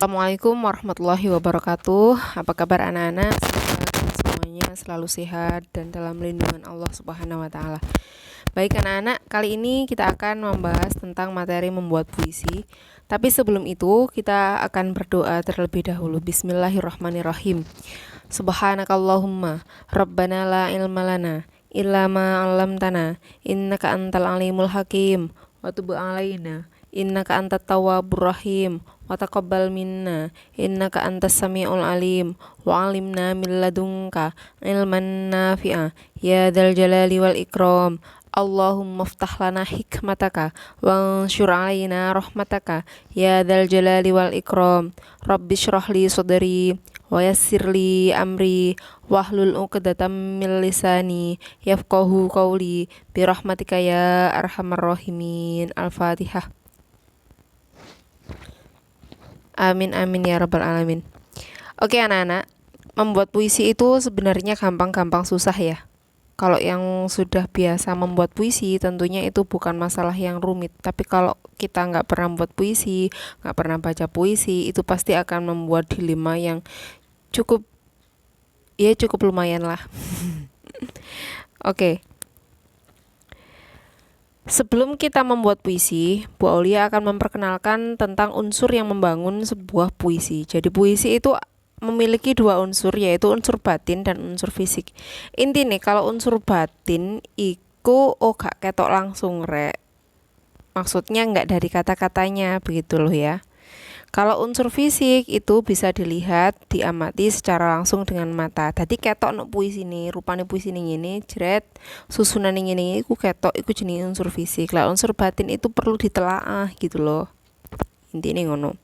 Assalamualaikum warahmatullahi wabarakatuh. Apa kabar anak-anak? Semoga semuanya selalu sehat dan dalam lindungan Allah Subhanahu wa taala. Baik anak-anak, kali ini kita akan membahas tentang materi membuat puisi. Tapi sebelum itu, kita akan berdoa terlebih dahulu. Bismillahirrahmanirrahim. Subhanakallahumma rabbana la ilma lana illa ma 'allamtana innaka antal alimul hakim wa tub 'alaina innaka antat tawwabur rahim wa taqabbal minna innaka antas samiul alim wa 'allimna min ladunka ilman nafi'a ya dzal jalali wal ikram. Allahumma ftah lana hikmataka wa ansyur alaina rahmataka ya dzal jalali wal ikram. Rabbi shrah li sadri wa yassir li amri wahlul 'uqdatam min lisani yafqahu qawli bi rahmatika ya arhamar rahimin. Al-Fatihah. Amin amin ya rabbal alamin. Oke anak-anak, membuat puisi itu sebenarnya gampang-gampang susah ya. Kalau yang sudah biasa membuat puisi tentunya itu bukan masalah yang rumit. Tapi kalau kita nggak pernah membuat puisi, nggak pernah baca puisi, itu pasti akan membuat dilema yang cukup lumayan lah. Oke. Sebelum kita membuat puisi, Bu Aulia akan memperkenalkan tentang unsur yang membangun sebuah puisi. Jadi puisi itu memiliki dua unsur, yaitu unsur batin dan unsur fisik. Intinya kalau unsur batin iku gak ketok langsung rek. Maksudnya nggak dari kata-katanya begitu loh ya. Kalau unsur fisik itu bisa dilihat, diamati secara langsung dengan mata. Tadi ketok no puisi nih, rupane puisi nih ini, jret, susunan ini iku ketok, iku jenis unsur fisik. Lah unsur batin itu perlu ditelaah gitu loh. Intinya ngono.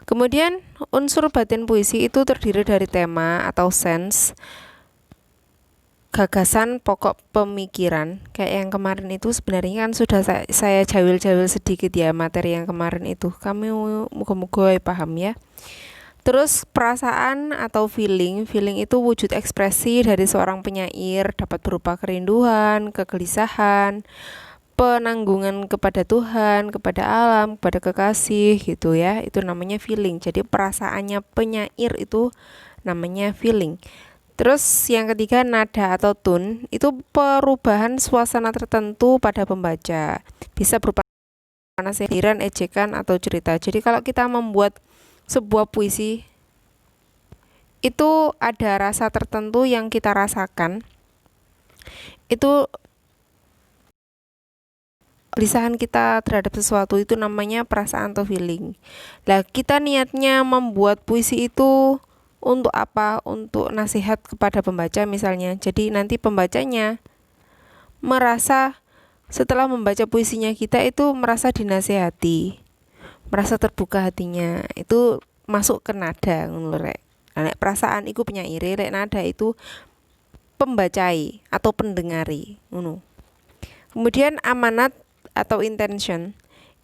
Kemudian unsur batin puisi itu terdiri dari tema atau sense, gagasan pokok pemikiran. Kayak yang kemarin itu sebenarnya kan sudah saya jawil-jawil sedikit ya materi yang kemarin itu. Kamu moga-moga paham ya. Terus perasaan atau feeling itu wujud ekspresi dari seorang penyair, dapat berupa kerinduan, kegelisahan, penanggungan kepada Tuhan, kepada alam, kepada kekasih gitu ya. Itu namanya feeling. Jadi perasaannya penyair itu namanya feeling. Terus yang ketiga nada atau tune, itu perubahan suasana tertentu pada pembaca. Bisa berupa nasihat, ejekan atau cerita. Jadi kalau kita membuat sebuah puisi, itu ada rasa tertentu yang kita rasakan. Itu kegelisahan kita terhadap sesuatu itu namanya perasaan atau feeling. Lah kita niatnya membuat puisi itu untuk apa? Untuk nasihat kepada pembaca misalnya. Jadi nanti pembacanya merasa setelah membaca puisinya kita itu merasa dinasihati, merasa terbuka hatinya. Itu masuk ke nada ngono rek. Nek perasaan iku penyaire, lek nada itu pembacai atau pendengari ngono. Kemudian amanat atau intention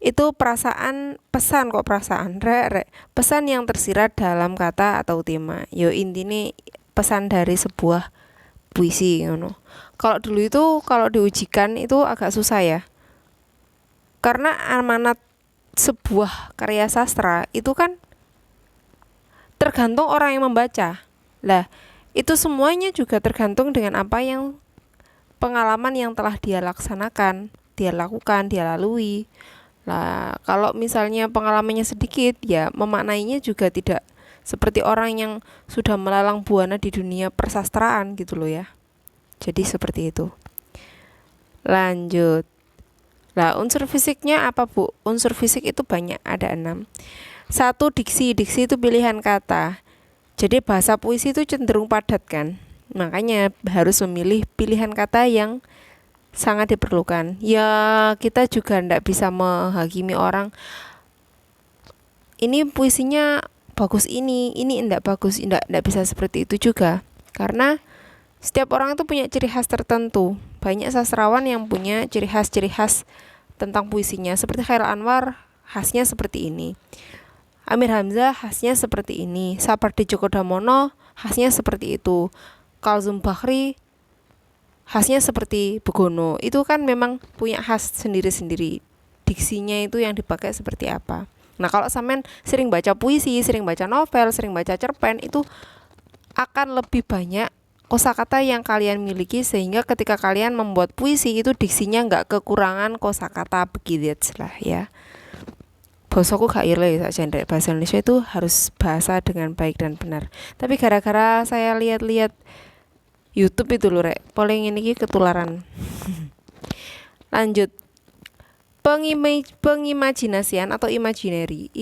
itu perasaan, pesan kok perasaan rek pesan yang tersirat dalam kata atau tema. Yo intine pesan dari sebuah puisi ngono. Kalau dulu itu kalau diujikan itu agak susah ya. Karena amanat sebuah karya sastra itu kan tergantung orang yang membaca. Lah, itu semuanya juga tergantung dengan apa yang pengalaman yang telah dia laksanakan, dia lakukan, dia lalui. Lah, kalau misalnya pengalamannya sedikit, ya memaknainya juga tidak seperti orang yang sudah melalang buana di dunia persastraan gitu loh ya. Jadi seperti itu. Lanjut. Lah, unsur fisiknya apa Bu? Unsur fisik itu banyak, ada 6. 1. Diksi. Diksi itu pilihan kata. Jadi bahasa puisi itu cenderung padat kan. Makanya harus memilih pilihan kata yang sangat diperlukan. Ya kita juga ndak bisa menghakimi orang. Ini puisinya bagus ini ndak bagus, ndak bisa seperti itu juga. Karena setiap orang itu punya ciri khas tertentu. Banyak sastrawan yang punya ciri khas tentang puisinya. Seperti Khairil Anwar khasnya seperti ini. Amir Hamzah khasnya seperti ini. Sapardi Djoko Damono khasnya seperti itu. Kalzum Bakri khasnya seperti Begono. Itu kan memang punya khas sendiri-sendiri. Diksinya itu yang dipakai seperti apa. Nah, kalau sampean sering baca puisi, sering baca novel, sering baca cerpen, itu akan lebih banyak kosakata yang kalian miliki, sehingga ketika kalian membuat puisi itu diksinya nggak kekurangan kosakata begitu lah ya. Bosoku gak irle saja, bahasa Indonesia itu harus bahasa dengan baik dan benar. Tapi gara-gara saya lihat-lihat YouTube itu loh rek, paling ini ketularan. Lanjut, pengimajinasian atau imaginary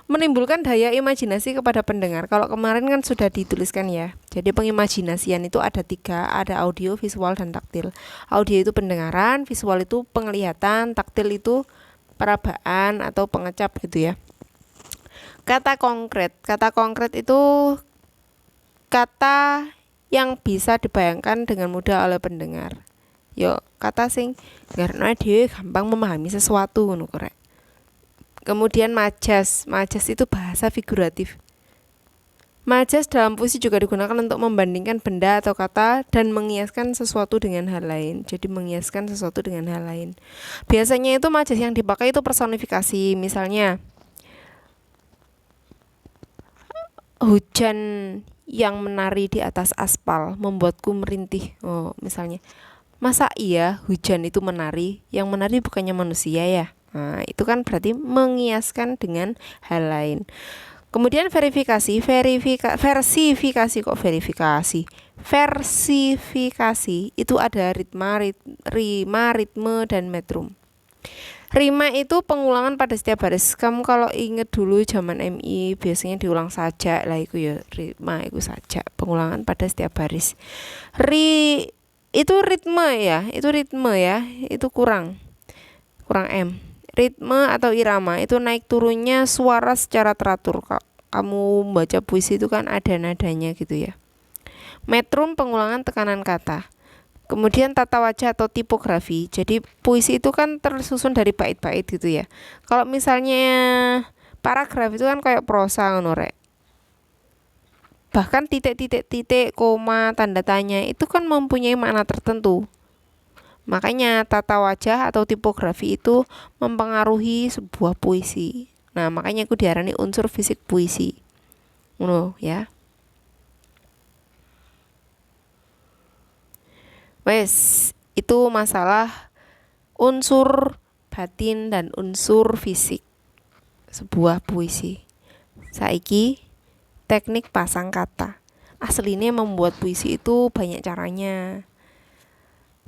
menimbulkan daya imajinasi kepada pendengar. Kalau kemarin kan sudah dituliskan ya. Jadi pengimajinasian itu ada 3, ada audio, visual, dan taktil. Audio itu pendengaran, visual itu penglihatan, taktil itu perabaan atau pengecap gitu ya. Kata konkret itu kata yang bisa dibayangkan dengan mudah oleh pendengar. Yo, kata sing karena dhewe gampang memahami sesuatu ngono korek. Kemudian majas itu bahasa figuratif. Majas dalam puisi juga digunakan untuk membandingkan benda atau kata dan mengiaskan sesuatu dengan hal lain. Jadi mengiaskan sesuatu dengan hal lain. Biasanya itu majas yang dipakai itu personifikasi. Misalnya hujan yang menari di atas aspal membuatku merintih. Oh, misalnya, masa iya hujan itu menari? Yang menari bukannya manusia ya? Nah, itu kan berarti mengiaskan dengan hal lain. Kemudian versifikasi itu ada rima, ritme, dan metrum. Rima itu pengulangan pada setiap baris. Kamu kalau inget dulu zaman MI biasanya diulang sajak lah, itu ya rima itu sajak, pengulangan pada setiap baris. Itu ritme ya, itu kurang M. Ritme atau irama itu naik turunnya suara secara teratur. Kamu baca puisi itu kan ada nadanya gitu ya. Metrum pengulangan tekanan kata. Kemudian tata wajah atau tipografi. Jadi puisi itu kan tersusun dari bait-bait gitu ya. Kalau misalnya paragraf itu kan kayak prosa ngono rek. Bahkan titik, koma, tanda tanya itu kan mempunyai makna tertentu. Makanya tata wajah atau tipografi itu mempengaruhi sebuah puisi. Nah, makanya aku diarani unsur fisik puisi. Ngono ya. Wes, itu masalah unsur batin dan unsur fisik sebuah puisi. Saiki teknik pasang kata. Aslinya membuat puisi itu banyak caranya.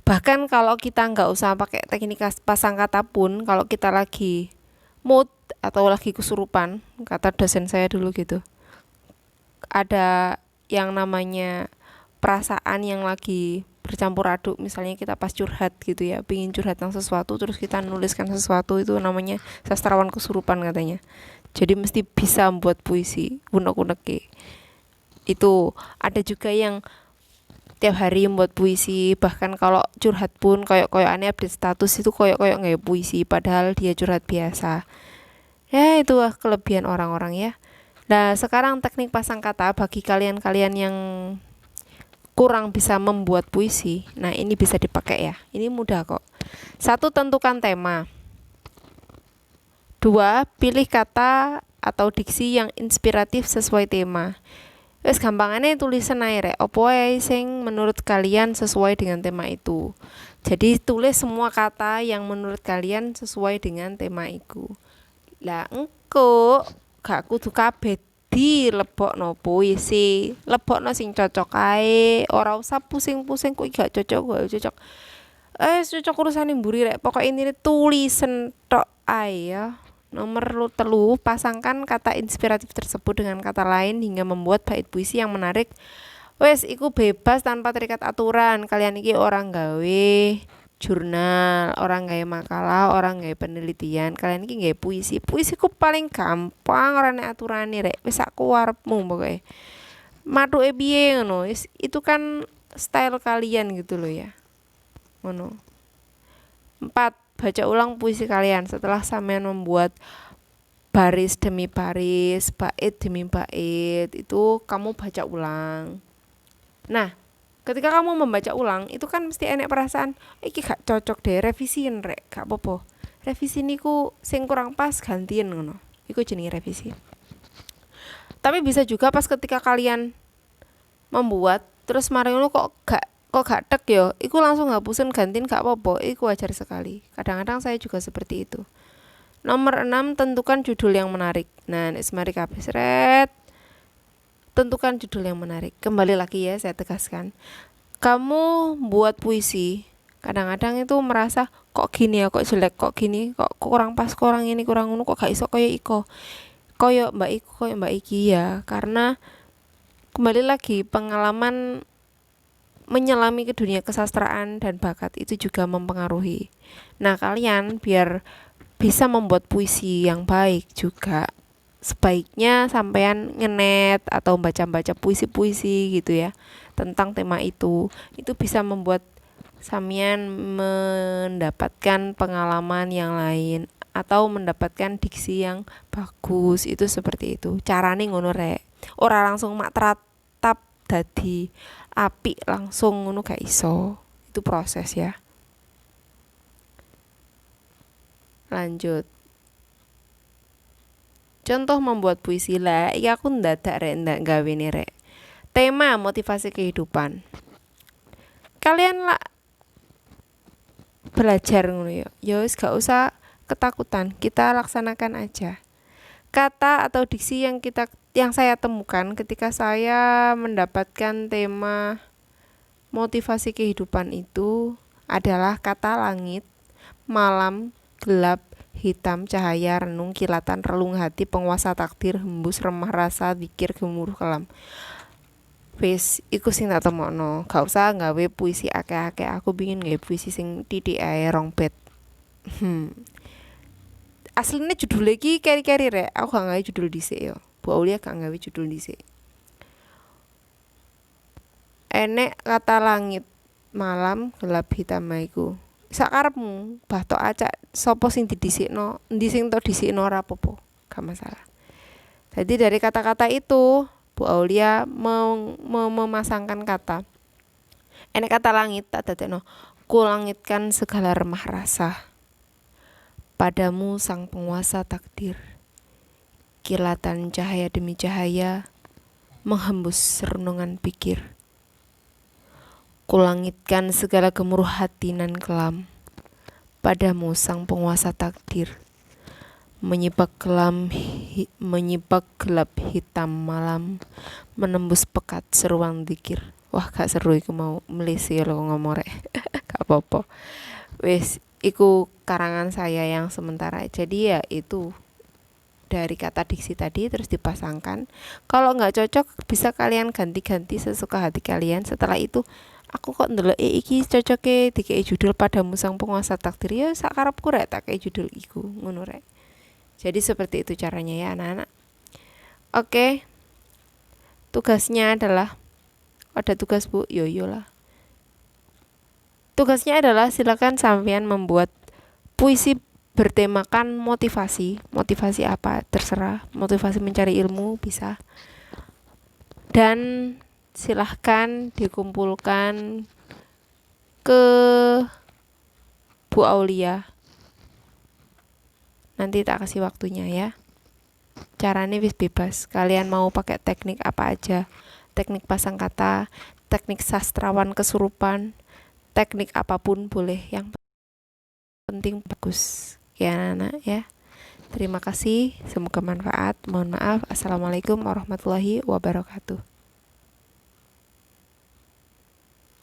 Bahkan kalau kita nggak usah pakai teknik pasang kata pun, kalau kita lagi mood atau lagi kesurupan, kata dosen saya dulu gitu, ada yang namanya perasaan yang lagi bercampur aduk, misalnya kita pas curhat gitu ya, pingin curhat tentang sesuatu terus kita nuliskan sesuatu, itu namanya sastrawan kesurupan katanya. Jadi mesti bisa membuat puisi unek-unek. Itu ada juga yang tiap hari membuat puisi, bahkan kalau curhat pun koyok-koyokannya update status itu koyok-koyok nggak puisi, padahal dia curhat biasa. Ya itu kelebihan orang-orang ya. Nah sekarang teknik pasang kata bagi kalian-kalian yang kurang bisa membuat puisi, nah ini bisa dipakai ya, ini mudah kok. 1, tentukan tema. 2, pilih kata atau diksi yang inspiratif sesuai tema. Wes gampangane tulisan ae rek, opo ae sing menurut kalian sesuai dengan tema itu. Jadi tulis semua kata yang menurut kalian sesuai dengan tema itu. Lah engko gak kudu kabeh dilebokno puisi, lebokno sing cocok ae, ora usah pusing-pusing kuwi gak cocok. Cocok urusane mburi rek, pokoke intine tulisan tok ae ya. Nomor 3, pasangkan kata inspiratif tersebut dengan kata lain hingga membuat bait puisi yang menarik. Wes, iku bebas tanpa terikat aturan. Kalian iki orang gawe jurnal, orang gawe makalah, orang gawe penelitian. Kalian iki gawe puisi. Puisiku paling gampang, ora nek aturane rek. Wis sak kuwarepmu pokoke. Mathuke piye ngono. Itu kan style kalian gitu loh ya. Ngono. 4, baca ulang puisi kalian setelah sampean membuat baris demi baris, bait demi bait, itu kamu baca ulang. Nah, ketika kamu membaca ulang, itu kan mesti enek perasaan, iki gak cocok deh, revisiin rek, gak apa-apa. revisi niku sing kurang pas gantiin ngono. Iku jenenge revisi. Tapi bisa juga pas ketika kalian membuat terus mari ngono kok gak tek yo, iku langsung hapusin gantiin gak apa-apa, iku wajar sekali. Kadang-kadang saya juga seperti itu. Nomor 6, tentukan judul yang menarik. Nah, nek semari kabeh sret, tentukan judul yang menarik. Kembali lagi ya, saya tegaskan. Kamu buat puisi, kadang-kadang itu merasa kok gini ya, kok jelek, kok gini, kok kurang pas, kurang ini, kurang ngono, kok gak iso koyo iko. Koyo mbak iki ya, karena kembali lagi pengalaman menyelami ke dunia kesastraan dan bakat itu juga mempengaruhi. Nah, kalian biar bisa membuat puisi yang baik juga sebaiknya sampean ngenet atau baca-baca puisi-puisi gitu ya tentang tema itu bisa membuat sampean mendapatkan pengalaman yang lain atau mendapatkan diksi yang bagus. Itu seperti itu carane ngono rek, ora langsung mak teratap dadi apik langsung ngono gak iso, itu proses ya. Lanjut, contoh membuat puisi lah. Iki aku ndadak rek, ndak gawe nih rek. Tema motivasi kehidupan. Kalian lah belajar ngono ya. Ya wis gak usah ketakutan, kita laksanakan aja. Kata atau diksi yang saya temukan ketika saya mendapatkan tema motivasi kehidupan itu adalah kata langit, malam, gelap, hitam, cahaya, renung, kilatan, relung hati, penguasa takdir, hembus, remah rasa, zikir, gemuruh kelam. Wis, iku sing tak temokno. Gak usah gawe puisi akeh-akeh. Aku pengin gawe puisi sing titik ae 2 bait. Aslinya judul iki keri-keri rek. Aku gak gawe judul dhisik yo. Bu Aulia gak gawe judul dhisik. Enek kata langit, malam, gelap, hitam iku. Sakarepmu, batok acak sapa sing didhisikno, endi sing tok dhisikno ora apa-apa, gak masalah. Jadi dari kata-kata itu Bu Aulia memasangkan kata. Enek kata langit tak dadekno, ku langitkan segala remah rasa. Padamu sang penguasa takdir. Kilatan cahaya demi cahaya menghembus renungan pikir. Ku langitkan segala gemuruh hati nan kelam. Padamu sang penguasa takdir. Menyibak gelap hitam malam, menembus pekat seruang zikir. Wah gak seru iku mau melisi lo ngomong rek. Gak apa-apa. Wis iku karangan saya yang sementara. Jadi ya itu dari kata diksi tadi terus dipasangkan. Kalau nggak cocok bisa kalian ganti-ganti sesuka hati kalian. Setelah itu aku kok ndelok iki cocoke dikei judul Padamu sang penguasa takdir, ya sakarepku rek tak kei judul iku ngono rek. Jadi seperti itu caranya ya anak-anak. Oke. Tugasnya adalah ada tugas Bu, yoyolah. Tugasnya adalah silakan sampean membuat puisi bertemakan motivasi. Motivasi apa? Terserah. Motivasi mencari ilmu bisa. Dan silahkan dikumpulkan ke Bu Aulia. Nanti tak kasih waktunya ya. Caranya wis bebas. Kalian mau pakai teknik apa aja. Teknik pasang kata, teknik sastrawan kesurupan, teknik apapun boleh, yang penting bagus ya anak-anak ya. Terima kasih, semoga manfaat. Mohon maaf. Assalamualaikum warahmatullahi wabarakatuh.